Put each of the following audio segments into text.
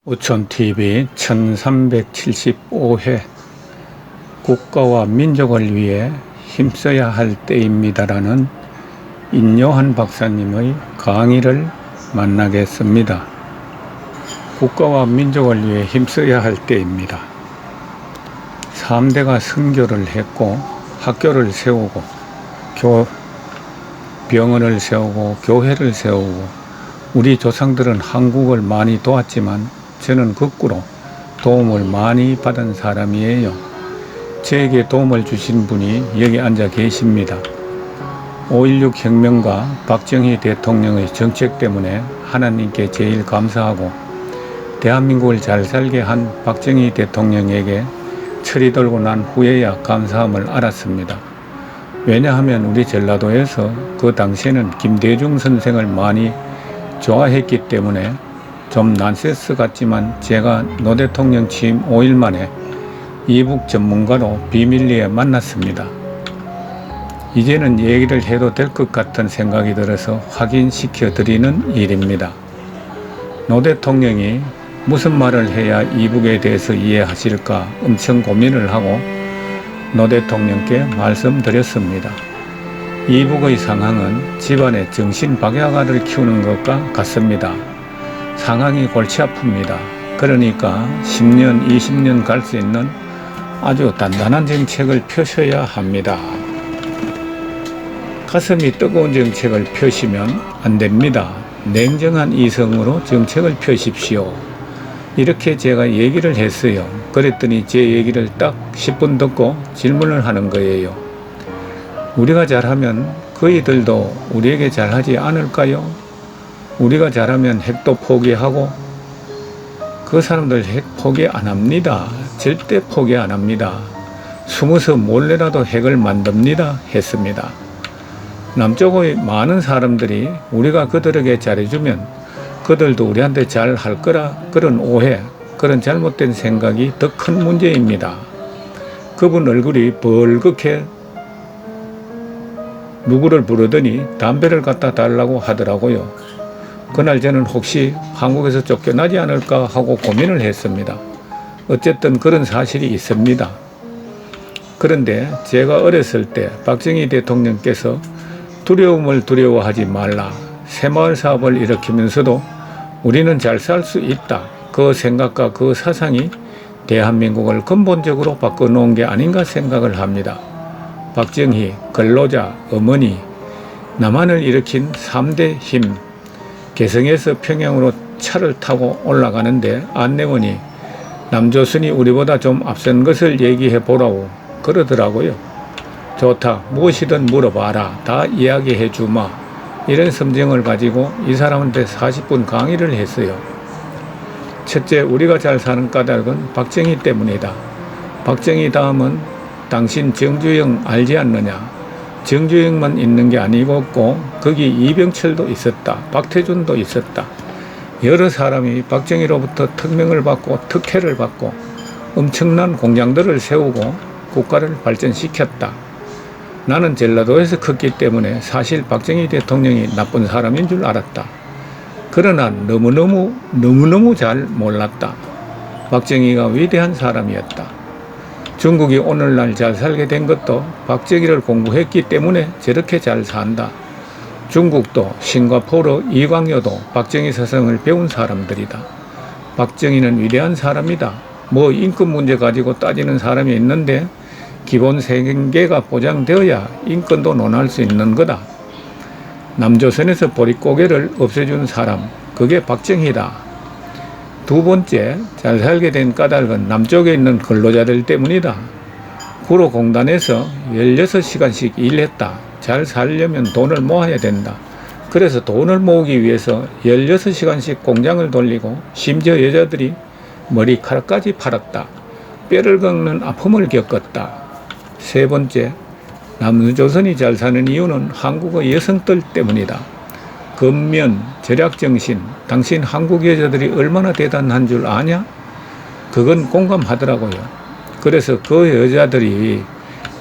우촌TV 1375회 국가와 민족을 위해 힘써야 할 때입니다라는 인요한 박사님의 강의를 만나겠습니다. 국가와 민족을 위해 힘써야 할 때입니다. 3대가 선교를 했고 학교를 세우고 병원을 세우고 교회를 세우고 우리 조상들은 한국을 많이 도왔지만 저는 거꾸로 도움을 많이 받은 사람이에요. 저에게 도움을 주신 분이 여기 앉아 계십니다. 5.16 혁명과 박정희 대통령의 정책 때문에 하나님께 제일 감사하고 대한민국을 잘 살게 한 박정희 대통령에게 철이 들고 난 후에야 감사함을 알았습니다. 왜냐하면 우리 전라도에서 그 당시에는 김대중 선생을 많이 좋아했기 때문에 좀 난세스 같지만 제가 노 대통령 취임 5일 만에 이북 전문가로 비밀리에 만났습니다. 이제는 얘기를 해도 될 것 같은 생각이 들어서 확인시켜 드리는 일입니다. 노 대통령이 무슨 말을 해야 이북에 대해서 이해하실까 엄청 고민을 하고 노 대통령께 말씀드렸습니다. 이북의 상황은 집안에 정신박약아를 키우는 것과 같습니다. 상황이 골치 아픕니다. 그러니까 10년, 20년 갈 수 있는 아주 단단한 정책을 펴셔야 합니다. 가슴이 뜨거운 정책을 펴시면 안 됩니다. 냉정한 이성으로 정책을 펴십시오. 이렇게 제가 얘기를 했어요. 그랬더니 제 얘기를 딱 10분 듣고 질문을 하는 거예요. 우리가 잘하면 그이들도 우리에게 잘하지 않을까요? 우리가 잘하면 핵도 포기하고 그 사람들 핵 포기 안 합니다. 절대 포기 안 합니다. 숨어서 몰래라도 핵을 만듭니다. 했습니다. 남쪽의 많은 사람들이 우리가 그들에게 잘해주면 그들도 우리한테 잘 할 거라 그런 오해, 그런 잘못된 생각이 더 큰 문제입니다. 그분 얼굴이 벌겋게 누구를 부르더니 담배를 갖다 달라고 하더라고요. 그날 저는 혹시 한국에서 쫓겨나지 않을까 하고 고민을 했습니다. 어쨌든 그런 사실이 있습니다. 그런데 제가 어렸을 때 박정희 대통령께서 두려움을 두려워하지 말라, 새마을 사업을 일으키면서도 우리는 잘 살 수 있다, 그 생각과 그 사상이 대한민국을 근본적으로 바꿔놓은 게 아닌가 생각을 합니다. 박정희, 근로자, 어머니, 남한을 일으킨 3대 힘, 개성에서 평양으로 차를 타고 올라가는데 안내원이 남조선이 우리보다 좀 앞선 것을 얘기해 보라고 그러더라고요. 좋다, 무엇이든 물어봐라, 다 이야기해 주마, 이런 심정을 가지고 이 사람한테 40분 강의를 했어요. 첫째, 우리가 잘 사는 까닭은 박정희 때문이다. 박정희 다음은 당신 정주영 알지 않느냐? 정주영만 있는 게 아니고 거기 이병철도 있었다. 박태준도 있었다. 여러 사람이 박정희로부터 특명을 받고 특혜를 받고 엄청난 공장들을 세우고 국가를 발전시켰다. 나는 전라도에서 컸기 때문에 사실 박정희 대통령이 나쁜 사람인 줄 알았다. 그러나 너무너무 잘 몰랐다. 박정희가 위대한 사람이었다. 중국이 오늘날 잘 살게 된 것도 박정희를 공부했기 때문에 저렇게 잘 산다. 중국도 싱가포르, 이광요도 박정희 사상을 배운 사람들이다. 박정희는 위대한 사람이다. 뭐 인권 문제 가지고 따지는 사람이 있는데 기본 생계가 보장되어야 인권도 논할 수 있는 거다. 남조선에서 보릿고개를 없애준 사람, 그게 박정희다. 두 번째, 잘 살게 된 까닭은 남쪽에 있는 근로자들 때문이다. 구로공단에서 16시간씩 일했다. 잘 살려면 돈을 모아야 된다. 그래서 돈을 모으기 위해서 16시간씩 공장을 돌리고 심지어 여자들이 머리카락까지 팔았다. 뼈를 꺾는 아픔을 겪었다. 세 번째, 남조선이 잘 사는 이유는 한국의 여성들 때문이다. 근면, 절약정신, 당신 한국 여자들이 얼마나 대단한 줄 아냐? 그건 공감하더라고요. 그래서 그 여자들이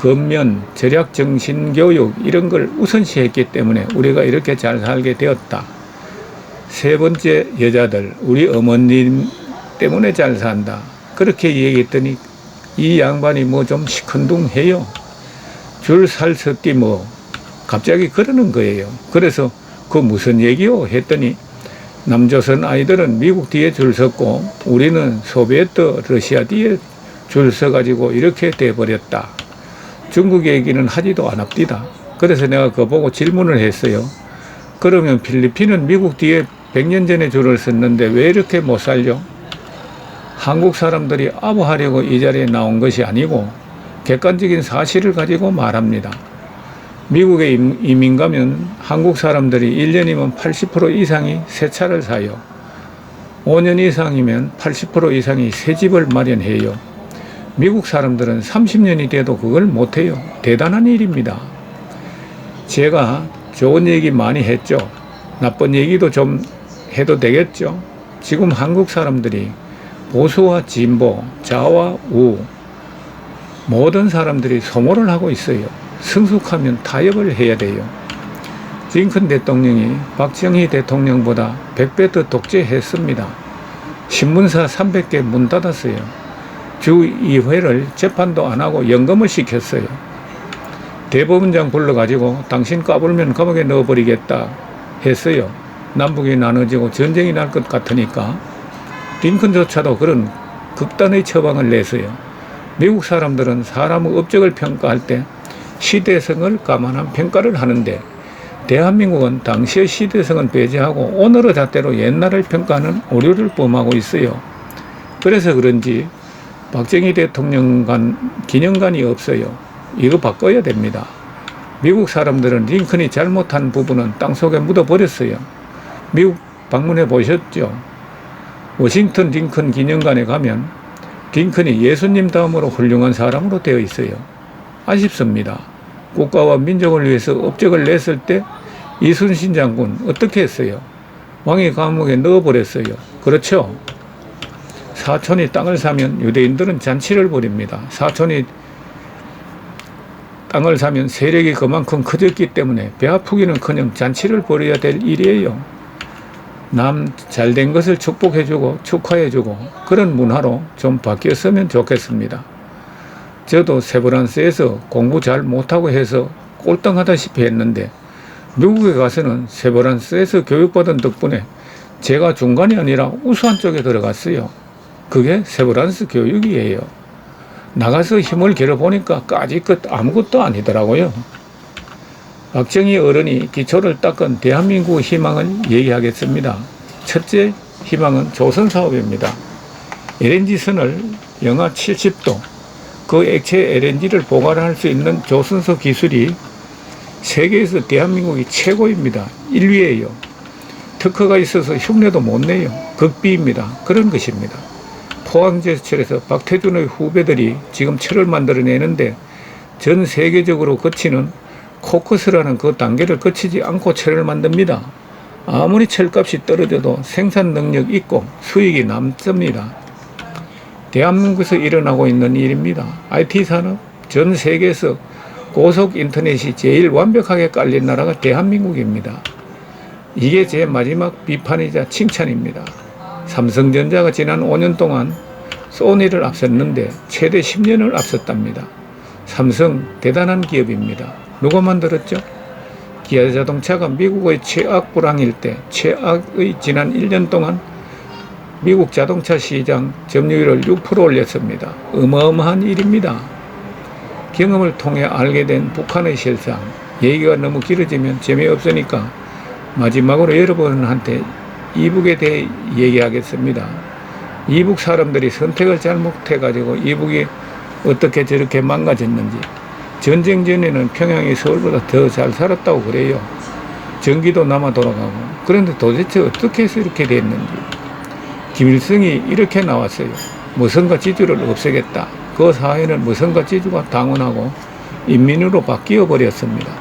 근면, 절약정신 교육 이런 걸 우선시했기 때문에 우리가 이렇게 잘 살게 되었다. 세 번째, 여자들, 우리 어머님 때문에 잘 산다. 그렇게 얘기했더니 이 양반이 뭐 좀 시큰둥해요. 줄 살 섰디 뭐 갑자기 그러는 거예요. 그래서 그 무슨 얘기요? 했더니 남조선 아이들은 미국 뒤에 줄 섰고 우리는 소비에트 러시아 뒤에 줄 서가지고 이렇게 돼버렸다. 중국 얘기는 하지도 않았디다. 그래서 내가 그거 보고 질문을 했어요. 그러면 필리핀은 미국 뒤에 100년 전에 줄을 섰는데 왜 이렇게 못 살죠? 한국 사람들이 아부하려고 이 자리에 나온 것이 아니고 객관적인 사실을 가지고 말합니다. 미국에 이민 가면 한국 사람들이 1년이면 80% 이상이 새 차를 사요. 5년 이상이면 80% 이상이 새 집을 마련해요. 미국 사람들은 30년이 돼도 그걸 못해요. 대단한 일입니다. 제가 좋은 얘기 많이 했죠. 나쁜 얘기도 좀 해도 되겠죠. 지금 한국 사람들이 보수와 진보, 좌와 우 모든 사람들이 소모를 하고 있어요. 성숙하면 타협을 해야 돼요. 링컨 대통령이 박정희 대통령보다 100배 더 독재했습니다. 신문사 300개 문 닫았어요. 주의회를 재판도 안 하고 연금을 시켰어요. 대법원장 불러가지고 당신 까불면 감옥에 넣어버리겠다 했어요. 남북이 나눠지고 전쟁이 날 것 같으니까. 링컨조차도 그런 극단의 처방을 냈어요. 미국 사람들은 사람의 업적을 평가할 때 시대성을 감안한 평가를 하는데 대한민국은 당시의 시대성은 배제하고 오늘의 잣대로 옛날을 평가하는 오류를 범하고 있어요. 그래서 그런지 박정희 대통령 기념관이 없어요. 이거 바꿔야 됩니다. 미국 사람들은 링컨이 잘못한 부분은 땅속에 묻어버렸어요. 미국 방문해 보셨죠? 워싱턴 링컨 기념관에 가면 링컨이 예수님 다음으로 훌륭한 사람으로 되어 있어요. 아쉽습니다. 국가와 민족을 위해서 업적을 냈을 때 이순신 장군 어떻게 했어요? 왕이 감옥에 넣어버렸어요. 그렇죠? 사촌이 땅을 사면 유대인들은 잔치를 벌입니다. 사촌이 땅을 사면 세력이 그만큼 커졌기 때문에 배 아프기는커녕 잔치를 벌여야 될 일이에요. 남 잘된 것을 축복해주고 축하해주고 그런 문화로 좀 바뀌었으면 좋겠습니다. 저도 세브란스에서 공부 잘 못하고 해서 꼴등하다시피 했는데 미국에 가서는 세브란스에서 교육받은 덕분에 제가 중간이 아니라 우수한 쪽에 들어갔어요. 그게 세브란스 교육이에요. 나가서 힘을 길어보니까 까짓것 아무것도 아니더라고요. 박정희 어른이 기초를 닦은 대한민국의 희망을 얘기하겠습니다. 첫째 희망은 조선사업입니다. LNG선을 영하 70도 그 액체 LNG를 보관할 수 있는 조선소 기술이 세계에서 대한민국이 최고입니다. 1위예요. 특허가 있어서 흉내도 못 내요. 극비입니다. 그런 것입니다. 포항제철에서 박태준의 후배들이 지금 철을 만들어내는데 전 세계적으로 거치는 코커스라는 그 단계를 거치지 않고 철을 만듭니다. 아무리 철값이 떨어져도 생산 능력 있고 수익이 남습니다. 대한민국에서 일어나고 있는 일입니다. IT 산업 전 세계에서 고속 인터넷이 제일 완벽하게 깔린 나라가 대한민국입니다. 이게 제 마지막 비판이자 칭찬입니다. 삼성전자가 지난 5년 동안 소니를 앞섰는데 최대 10년을 앞섰답니다. 삼성 대단한 기업입니다. 누가 만들었죠? 기아자동차가 미국의 최악 불황일 때 최악의 지난 1년 동안 미국 자동차 시장 점유율을 6% 올렸습니다. 어마어마한 일입니다. 경험을 통해 알게 된 북한의 실상, 얘기가 너무 길어지면 재미없으니까 마지막으로 여러분한테 이북에 대해 얘기하겠습니다. 이북 사람들이 선택을 잘못해가지고 이북이 어떻게 저렇게 망가졌는지. 전쟁 전에는 평양이 서울보다 더 잘 살았다고 그래요. 전기도 남아 돌아가고. 그런데 도대체 어떻게 해서 이렇게 됐는지. 김일성이 이렇게 나왔어요. 무선과 지주를 없애겠다. 그 사회는 무선과 지주가 당원하고 인민으로 바뀌어 버렸습니다.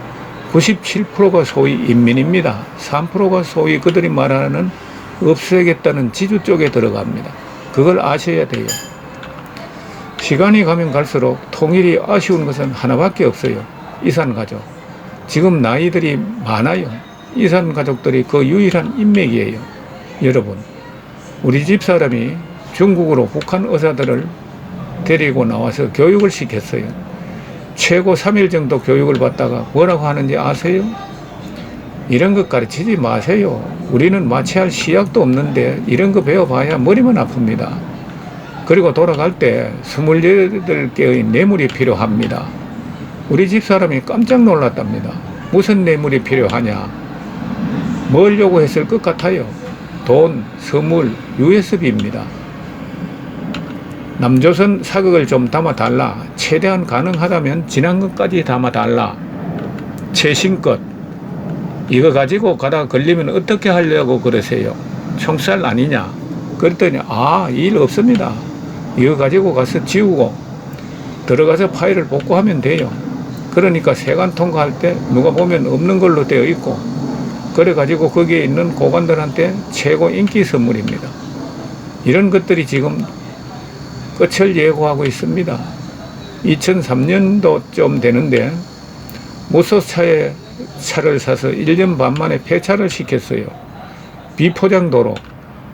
97%가 소위 인민입니다. 3%가 소위 그들이 말하는 없애겠다는 지주 쪽에 들어갑니다. 그걸 아셔야 돼요. 시간이 가면 갈수록 통일이 아쉬운 것은 하나밖에 없어요. 이산가족. 지금 나이들이 많아요. 이산가족들이 그 유일한 인맥이에요. 여러분, 우리 집사람이 중국으로 북한 의사들을 데리고 나와서 교육을 시켰어요. 최고 3일 정도 교육을 받다가 뭐라고 하는지 아세요? 이런 것 가르치지 마세요. 우리는 마취할 시약도 없는데 이런 거 배워봐야 머리만 아픕니다. 그리고 돌아갈 때 28개의 뇌물이 필요합니다. 우리 집사람이 깜짝 놀랐답니다. 무슨 뇌물이 필요하냐? 뭘 요구했을 것 같아요? 돈, 선물, USB입니다. 남조선 사극을 좀 담아달라. 최대한 가능하다면 지난 것까지 담아달라. 최신 것. 이거 가지고 가다가 걸리면 어떻게 하려고 그러세요? 총살 아니냐? 그랬더니 일 없습니다. 이거 가지고 가서 지우고 들어가서 파일을 복구하면 돼요. 그러니까 세관 통과할 때 누가 보면 없는 걸로 되어 있고 그래 가지고 거기에 있는 고관들한테 최고 인기 선물입니다. 이런 것들이 지금 끝을 예고하고 있습니다. 2003년도 좀 되는데 무소차에 차를 사서 1년 반 만에 폐차를 시켰어요. 비포장도로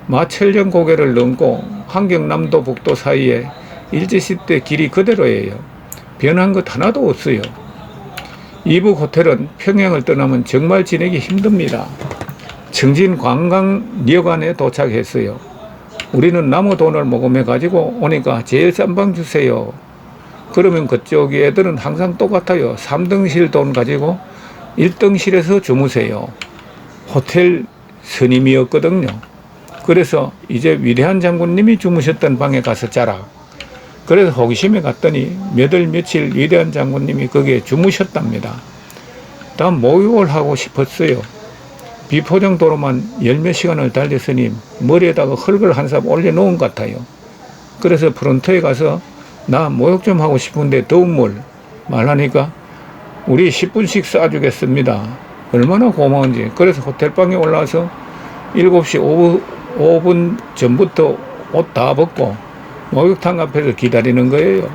마천령 고개를 넘고 한경남도 북도 사이에 일제시대 길이 그대로예요. 변한 것 하나도 없어요. 이북 호텔은 평양을 떠나면 정말 지내기 힘듭니다. 청진 관광여관에 도착했어요. 우리는 나무 돈을 모금해 가지고 오니까 제일 싼 방 주세요. 그러면 그쪽 애들은 항상 똑같아요. 3등실 돈 가지고 1등실에서 주무세요. 호텔 스님이었거든요. 그래서 이제 위대한 장군님이 주무셨던 방에 가서 자라. 그래서 호기심에 갔더니 몇 월 며칠 위대한 장군님이 거기에 주무셨답니다. 다 목욕을 하고 싶었어요. 비포장 도로만 10몇 시간을 달렸으니 머리에다가 흙을 한 삽 올려놓은 것 같아요. 그래서 프론트에 가서 나 목욕 좀 하고 싶은데 더운 물 말하니까 우리 10분씩 쏴주겠습니다. 얼마나 고마운지. 그래서 호텔방에 올라와서 7시 5분 전부터 옷 다 벗고 목욕탕 앞에서 기다리는 거예요.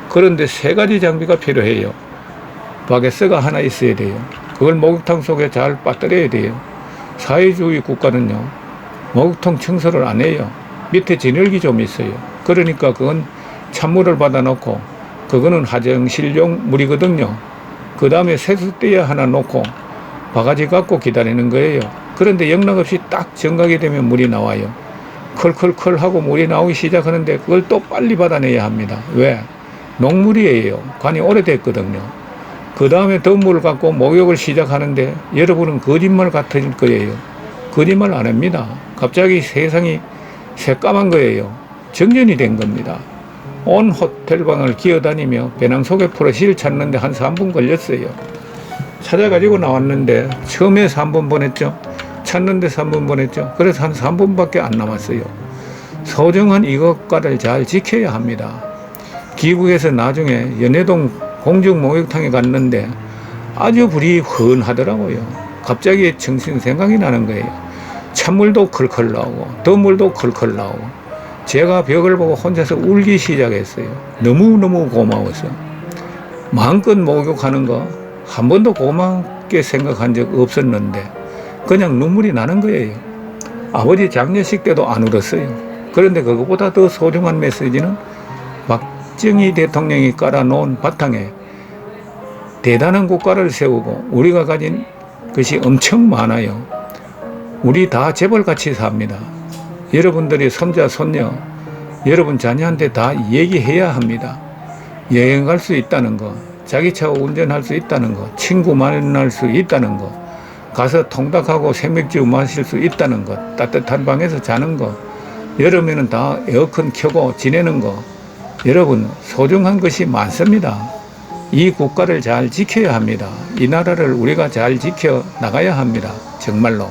그런데 3가지 장비가 필요해요. 바게스가 하나 있어야 돼요. 그걸 목욕탕 속에 잘 빠뜨려야 돼요. 사회주의 국가는요, 목욕탕 청소를 안 해요. 밑에 진열기 좀 있어요. 그러니까 그건 찬물을 받아놓고 그거는 화장실용 물이거든요. 그 다음에 세수대야 하나 놓고 바가지 갖고 기다리는 거예요. 그런데 영락없이 딱 정각이 되면 물이 나와요. 컬컬컬 하고 물이 나오기 시작하는데 그걸 또 빨리 받아내야 합니다. 왜? 녹물이에요. 관이 오래됐거든요. 그 다음에 더운 물을 갖고 목욕을 시작하는데 여러분은 거짓말 같을 거예요. 거짓말 안 합니다. 갑자기 세상이 새까만 거예요. 정전이 된 겁니다. 온 호텔방을 기어다니며 배낭 속에 프로실 찾는데 한 3분 걸렸어요. 찾아가지고 나왔는데 처음에 3분 보냈죠. 찾는데 3분 보냈죠. 그래서 한 3분밖에 안 남았어요. 소중한 이것과를 잘 지켜야 합니다. 기국에서 나중에 연해동 공중목욕탕에 갔는데 아주 불이 훤하더라고요. 갑자기 정신 생각이 나는 거예요. 찬물도 컬컬 나오고 더물도 컬컬 나오고 제가 벽을 보고 혼자서 울기 시작했어요. 너무너무 고마워서. 마음껏 목욕하는 거 한 번도 고맙게 생각한 적 없었는데 그냥 눈물이 나는 거예요. 아버지 장례식 때도 안 울었어요. 그런데 그것보다 더 소중한 메시지는 박정희 대통령이 깔아놓은 바탕에 대단한 국가를 세우고 우리가 가진 것이 엄청 많아요. 우리 다 재벌같이 삽니다. 여러분들이 손자, 손녀, 여러분 자녀한테 다 얘기해야 합니다. 여행 갈 수 있다는 거, 자기 차 운전할 수 있다는 거, 친구 만날 수 있다는 거, 가서 통닭하고 생맥주 마실 수 있다는 것, 따뜻한 방에서 자는 거, 여름에는 다 에어컨 켜고 지내는 거, 여러분 소중한 것이 많습니다. 이 국가를 잘 지켜야 합니다. 이 나라를 우리가 잘 지켜 나가야 합니다. 정말로.